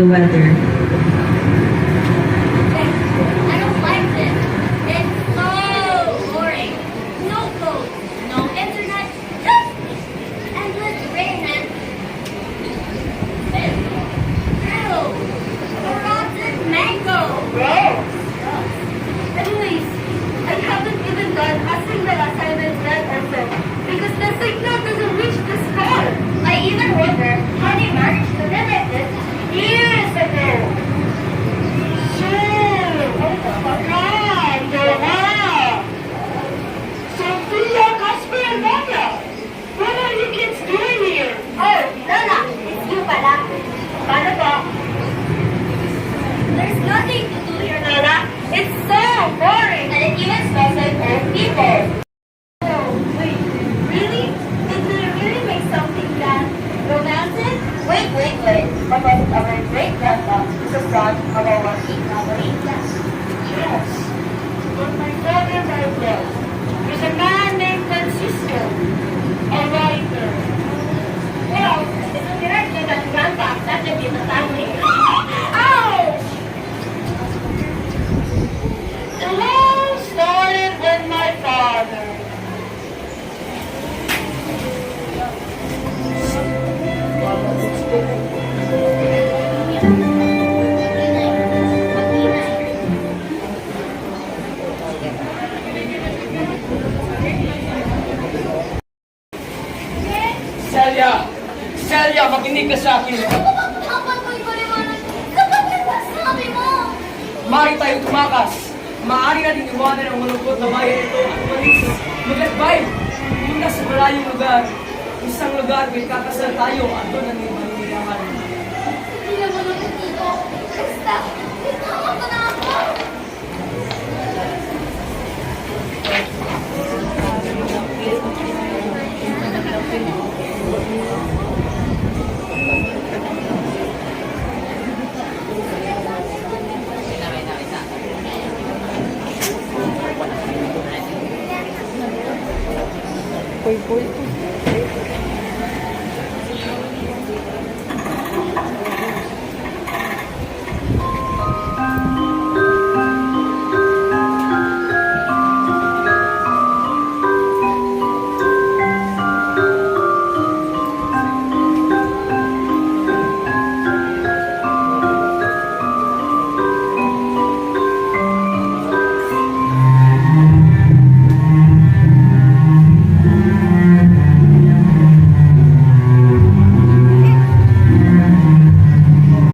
the weather. I don't like this. It's so boring. No clothes, no internet, just endless rain and this. Ew. A rotten mango. Gross. Anyways, I haven't even done a single assignment yet or so because the signal doesn't reach the sky. I even wonder how they managed to live like this years ago. Sophia, Casper, and Becca! What are you kids doing here? Oh, Lola, it's you pala. Paano ba? There's nothing to do here, Lola. It's so boring. And it even smells like old people. Oh, wait. Really? Did we really make something that romantic? Wait. What was our great-grandpa who's a son of our working family? Yes. But my father died well. There's a man named Francisco, a writer. Well, it's a miracle that grandpa accepted in the family. Ouch! It all started with my father. Celia, makinig ka sa akin. Dapat mo ipaliwanag. Kapatid ba sabi mo? Maaari tayong tumakas. Maaari natin iwanan ang malungkot na bayan ito at umalis. Mag-advay. Muna sa malayong lugar. Isang lugar may kakasal tayo at doon ang imanirahan. Hindi na malungkot dito. Basta, itawa ko na ako. Puy.